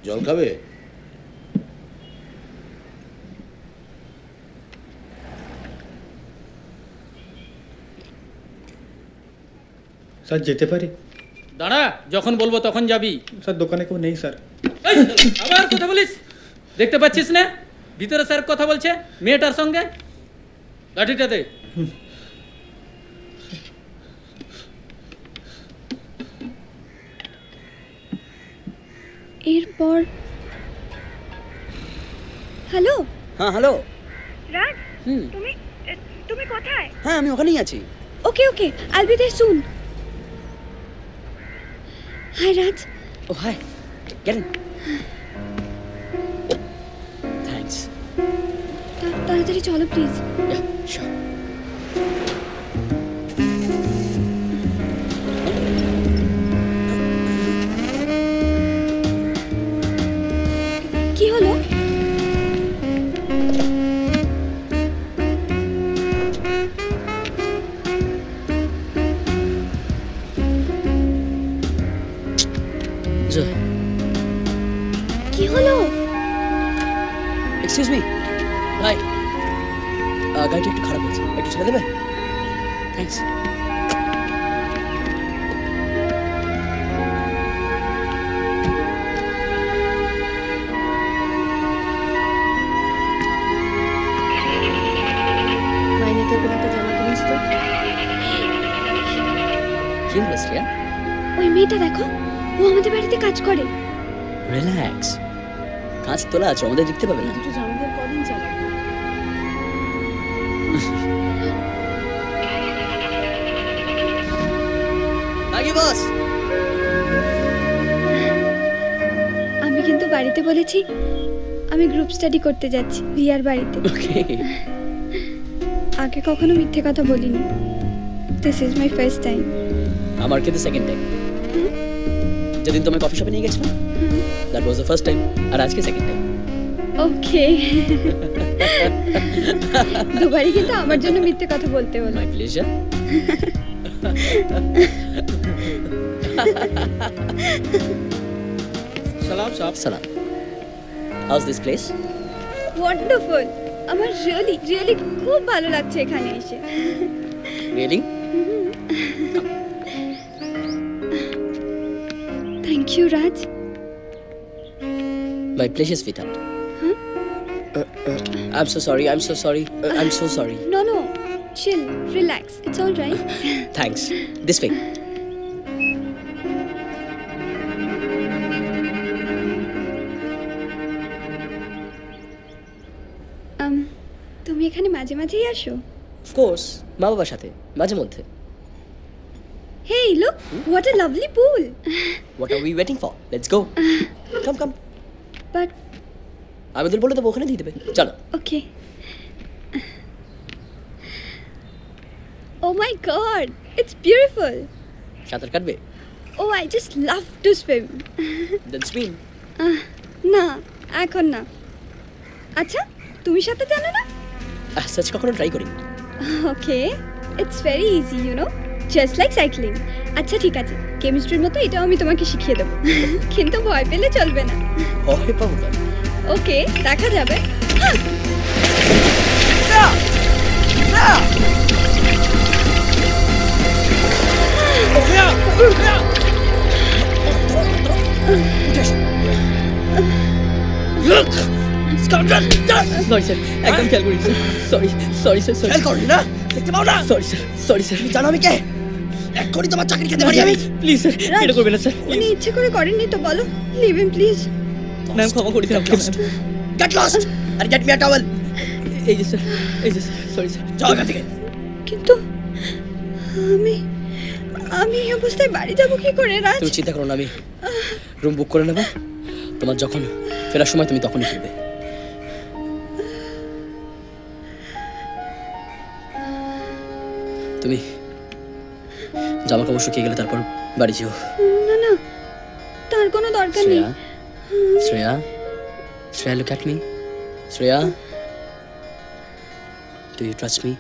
জল খাবে? স্যার যেতে পারি? দাঁড়া, যখন বলবো তখন যাবি। স্যার দোকানে কেউ নেই স্যার। আবার কথা বলিস? দেখতে পাচ্ছিস না ভিতরে স্যার কথা বলছে মেয়েটার সঙ্গে? লাঠিটা দে। এরপর হ্যালো। হ্যাঁ হ্যালো রাজ, হুম তুমি কোথায়? হ্যাঁ আমি ওখানেই আছি। Okay okay, I'll be there soon. Hi Raj. Oh hi, get in. Thanks. তাড়াতাড়ি চলো প্লিজ। Yeah sure. কি হলো? কি হলো? এক্সকিউজ মি ভাই, গাড়িটা একটু খারাপ হয়েছে, একটু ছেড়ে দেবে? থ্যাঙ্কস। মাইনেতে কোনো একটা জামা কিনিস তো? কি হলো শ্রেয়া? ওই মেয়েটা দেখো, ও আমাদের বাড়িতে কাজ করে। রিল্যাক্স, কাজ তোলা আছে, আমাদের দেখতে পাবে না। দুটো জামাদের কদিন চালাবে? আগে বস। আমি কিন্তু বাড়িতে বলেছি আমি গ্রুপ স্টাডি করতে যাচ্ছি রিয়ার বাড়িতে। ওকে। আগে কখনো মিথ্যে কথা বলিনি। This is my first time. আমার কিন্তু সেকেন্ড টাইম। যেদিন তোমায় কফি শপে নিয়ে গেছিলাম, that was the first time, আর আজকে সেকেন্ড টাইম। ওকে। দুবারই কিন্তু আমার জন্য মিথ্যে কথা বলতে হলো। My pleasure. সালাম সাহেব। সালাম। How's this place? ওয়ান্ডারফুল। আমার রিয়েলি রিয়েলি খুব ভালো লাগছে এখানে এসে। Really? Thank you Raj. My pleasure, sweetheart. I'm so sorry. I'm so sorry. I'm so sorry. No, no. Chill. Relax. It's all right. Thanks. This way. তুমি এখানে মাঝে মাঝেই আসো? Of course. মা বাবার সাথে মাঝে মধ্যে। Hey, look. What a lovely pool. What are we waiting for? Let's go. Come, come. But আমি ওদের বলে দেবো ওখানে দিয়ে দেবে। চলো। okay. Oh my God. It's beautiful. সাঁতার কাটবে? Oh, I just love to swim. Then swim. না, এখন না। আচ্ছা, তুমি সাঁতার জানো না? Such কখনো ট্রাই করি। Okay. It's very easy, you know. Just like cycling. আচ্ছা ঠিক আছে, কেমিস্ট্রির মতো এটাও আমি তোমাকে শিখিয়ে দেবো। কিন্তু ভয় পেলে চলবে না। ভয় পাবো না। ওকে, দেখা যাবে। সরি স্যার, একদম খেয়াল করিনি স্যার। সরি সরি স্যার, খেয়াল করনি না? দেখতে পাও না? Sorry sir, sorry sir. জানো আমি কে? এক্ষুনি তোমার চাকরি খেতে পারি আমি। প্লিজ স্যার, এটা করবেন না স্যার। উনি ইচ্ছে করে করেননি তো, বলো। Leave him please. ম্যাম ক্ষমা করে দিন আমাকে ম্যাম। গেট লস্ট আর গেট মি আ টাওয়েল। এই যে স্যার, এই যে স্যার, সরি স্যার। যাও এখান থেকে। কিন্তু আমি এই অবস্থায় বাড়ি যাবো কি করে রাজ? তুমি চিন্তা করো না, আমি রুম বুক করে নেব। তোমার যখন ফেরার সময় তুমি তখনই ফিরবে। তুমি জামা কাপড় শুকিয়ে গেলে তারপর বাড়ি যেও। না না, তার কোনো দরকার নেই। Shreya, Shreya, look at me. Shreya, do you trust me?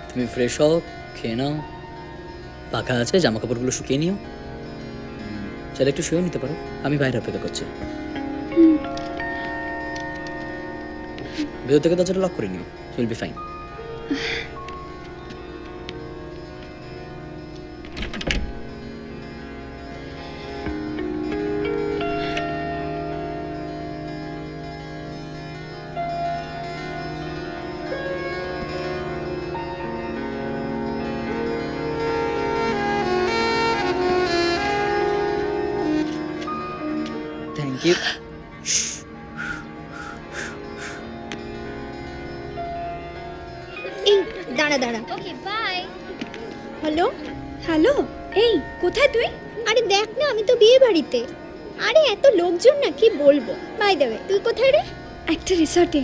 তুমি ফ্রেশ হও, খেয়ে নাও, পাখা আছে, জামা কাপড়গুলো শুকিয়ে নিও, চাইলে একটু শুয়ে নিতে পারো, আমি বাইরে অপেক্ষা করছি। ভেতর থেকে দরজাটা লক করে নিও, will be fine. Thank you. এই দাঁড়া দাঁড়া। Okay bye. হ্যালো হ্যালো, এই কোথায় তুই? আরে দেখ না, আমি তো বিয়ে বাড়িতে। আরে এত লোকজন না, কি বলবো। বাই দ্য ওয়ে, তুই কোথায় রে? একটা রিসর্টে।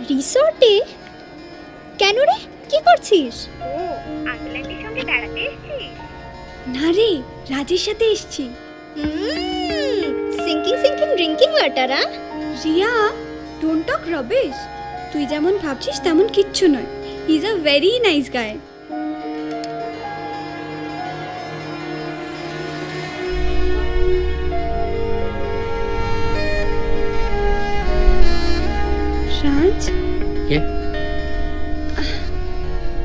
রিসর্টে? কেন রে, কি করছিস? ও আঙ্কেলের সঙ্গে বেড়াতে এসেছিস? না রে, রাজের সাথে এসেছি। Sinking sinking drinking water. Riya, don't talk rubbish. তুই যেমন ভাবছিস তেমন কিচ্ছু নয়। He is a very nice guy. Raj,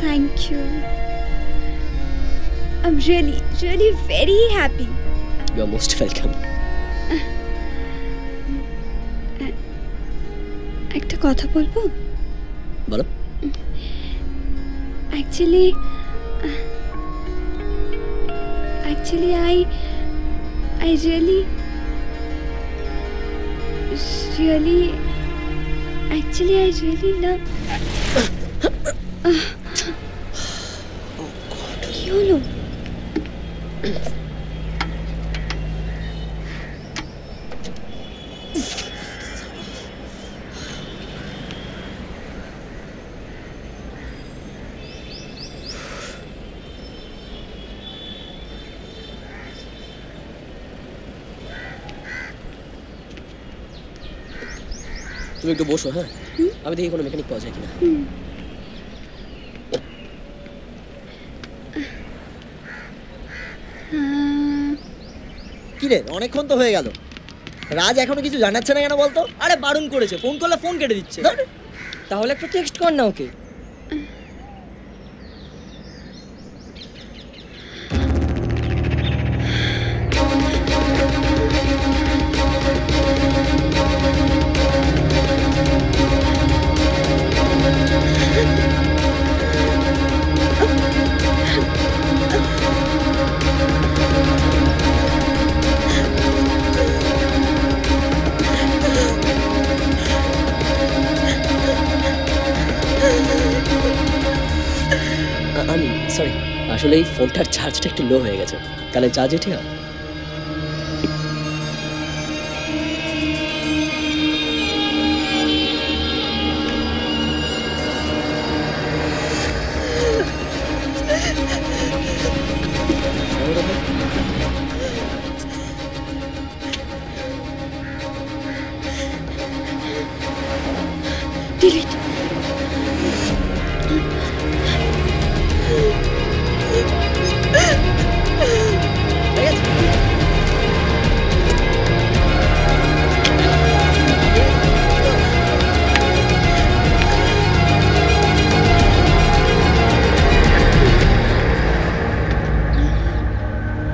thank you. I am really very happy. You are most welcome. একটা কথা বলবো? বলো। Actually, I really love. কি হলো? তুমি একটু বসো, হ্যাঁ? আমি দেখি কোনো মেকানিক পাওয়া যায় কিনা। কি রে, অনেকক্ষণ তো হয়ে গেল, রাজ এখনো কিছু জানাচ্ছে না কেন বলতো? আরে বারণ করেছে, ফোন করলে ফোন কেটে দিচ্ছে। ধুর। তাহলে একটা টেক্সট কর না ওকে। আমি সরি, আসলে এই ফোনটার চার্জটা একটু লো হয়ে গেছে, কালে চার্জ এঠে। Delete.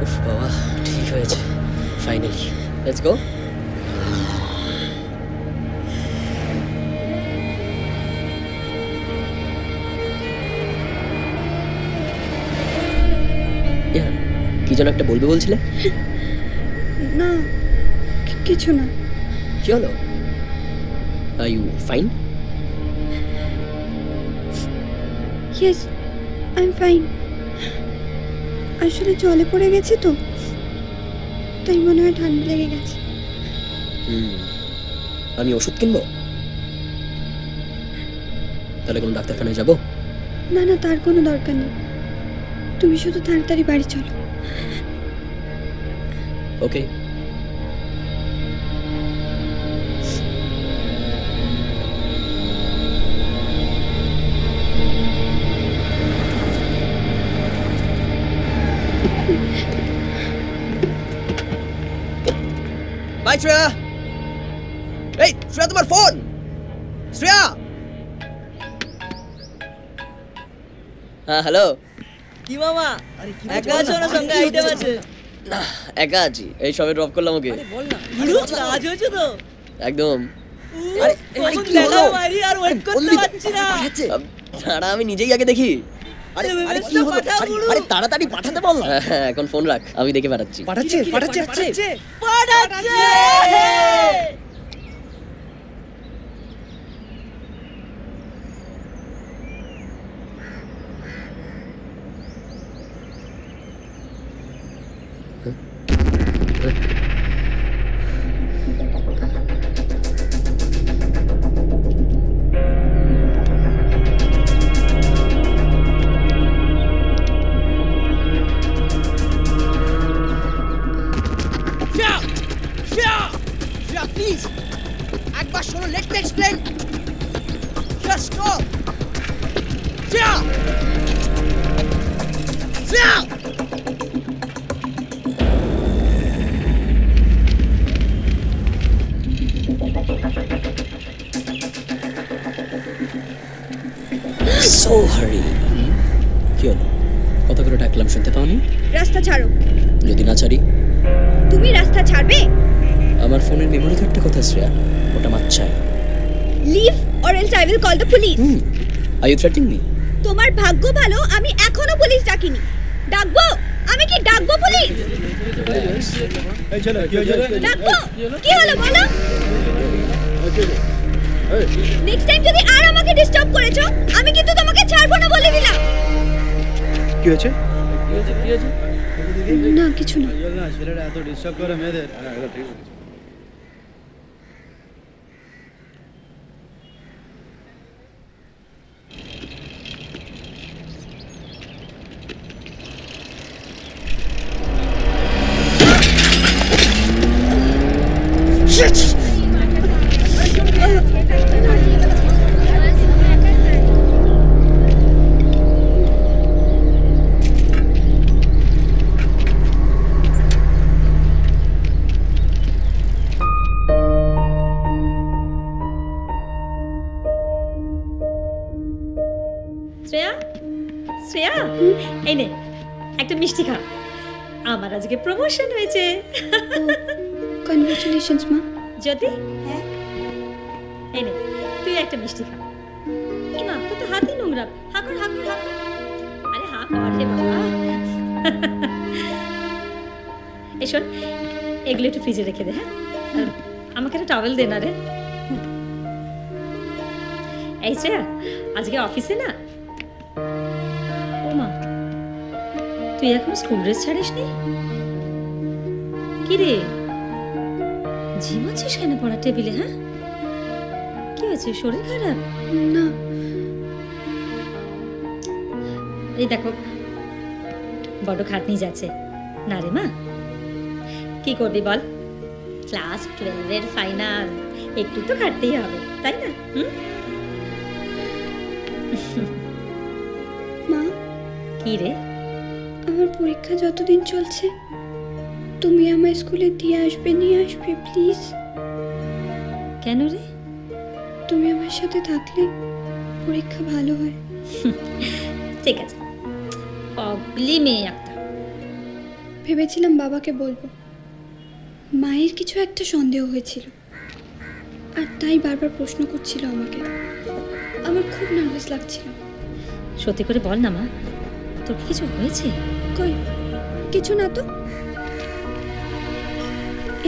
উফ বাবা, ঠিক হয়েছে ফাইনালি। Let's go. কি যেন একটা বলবে বলছিলে? না, কিছু না। কি হলো? Are you fine? Yes, I am fine. আসলে জলে পড়ে গেছি তো, তাই মনে হয় ঠান্ডা লেগে গেছে। আমি ওষুধ কিনবো? তাহলে কোনো ডাক্তারখানায় যাবো? না না, তার কোনো দরকার নেই। তুমি শুধু তাড়াতাড়ি বাড়ি চলো। ওকে। বাই শ্রেয়া। এই শ্রেয়া, তোমার ফোন। শ্রেয়া। হ্যাঁ হ্যালো। কি মামা, একা আছো না সঙ্গে আইটেম আছে? না, একা আছি, এই সবে ড্রপ করলাম ওকে। বল না, কাজ হয়েছে তো? একদম। আরে কি হলো? মারি আর ওয়েট করতে পারছি না। দাঁড়া, আমি নিজেই আগে দেখি। আরে আরে কি হলো? আরে তাড়াতাড়ি পাঠাতে বল না। হ্যাঁ, এখন ফোন রাখ, আমি দেখে পাঠাচ্ছি। পাঠাচ্ছে। প্লিজ একবার শোনো, let me explain. Just stop. Shreya, Shreya. So হারি। কি হলো? কত করে ডাকলাম, শুনতে পাওনি? রাস্তা ছাড়ো। যদি না ছাড়ি? তুমি রাস্তা ছাড়বে? আমার ফোনের মেমোরি কার্ডটা কোথায় শ্রেয়া? ওটা মাচ্ছা। Leave or else I will call the police. Are you threatening me? তোমার ভাগ্য ভালো আমি এখনো পুলিশ ডাকিনি। ডাকবো? আমি কি ডাকবো পুলিশ? এই চলো, কি হয়েছে? ডাকবো? কি হলো বলো? নেক্সট টাইম যদি আর আমাকে ডিস্টার্ব করেছো, আমি কিন্তু তোমাকে ছাড়বো না বলে দিলাম। কি হয়েছে? না কিছু না। ছেলেটা এত ডিস্টার্ব করে মেয়েদের। শ্রেয়া, শ্রেয়া, এই নে একটা মিষ্টি খা। আমার আজকে প্রমোশন হয়েছে। কনগ্রাচুলেশনস মা। যদি হ্যাঁ, এই নে তুই একটা মিষ্টি খা। ইমা, তোর তো হাতই নোংরা। হাকর হাকর হাকর। আরে হা কর রে বাবা। এই শোন, এগুলো একটু ফ্রিজে রেখে দে। হ্যাঁ, আর আমাকে একটা টাওয়েল দে না রে। এই শ্রেয়া, আজকে অফিসে না, ও মা, তুই এখনো স্কুল ড্রেস ছাড়িসনি? কি রে, ঝিমাচ্ছিস কেন পড়া টেবিলে? হ্যাঁ, কি হয়েছে? শরীর খারাপ? না। এই দেখো, বড় খাটনি যাচ্ছে না রে মা। কি করবি বল? ক্লাস 12 ফাইনাল, একটু তো খাটতেই হবে, তাই না? মা, কি রে? আমার পরীক্ষা যতদিন চলছে তুমি আমায় স্কুলে দিয়ে আসবে, নিয়ে আসবে প্লিজ। কেন রে? তুমি আমার সাথে থাকলে পরীক্ষা ভালো হয়। ঠিক আছে, পাগলি মেয়ে একটা। ভেবেছিলাম বাবাকে বলবো, মায়ের কিছু একটা সন্দেহ হয়েছিল আর তাই বারবার প্রশ্ন করছিল আমাকে। আমার খুব নার্ভাস লাগছিল। সত্যি করে বল না মা, তোর কি কিছু হয়েছে? কই, কিছু না তো।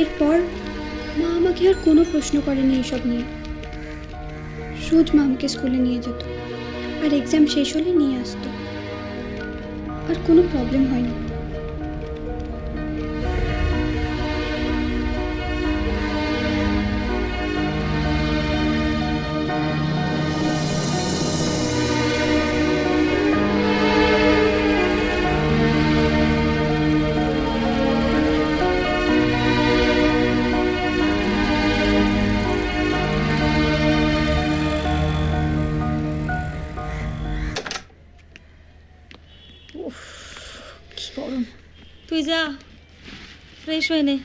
এরপর মা আমাকে আর কোনো প্রশ্ন করেনি এসব নিয়ে। রোজ মা আমাকে স্কুলে নিয়ে যেত আর এক্সাম শেষ হলে নিয়ে আসতো, আর কোনো প্রবলেম হয়নি। কি গরম। তুই যা, ফ্রেশ হয়ে নে।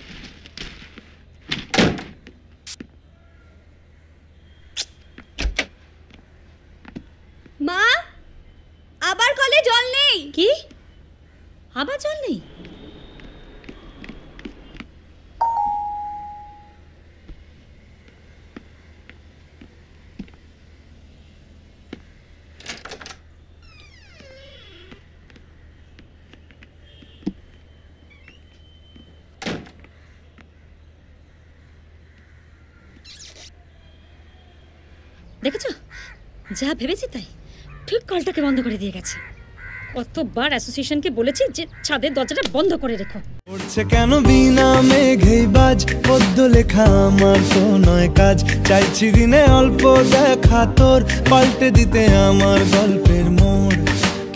আবার জল নেই? দেখেছ, যা ভেবেছি তাই, ঠিক কলটাকে বন্ধ করে দিয়ে গেছে। কতবার অ্যাসোসিয়েশনকে বলেছি যে ছাদের দরজাটা বন্ধ করে রেখো। উঠছে কেন বিনা মেঘেই বাজ, পদ্য লেখা আমার তো নয় কাজ, চাইছি দিনে অল্প দেখা তোর, পাল্টে দিতে আমার গল্পের মোড়,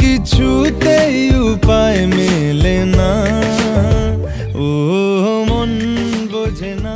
কিছুতেই উপায় মেলে না, ও মন বোঝে না।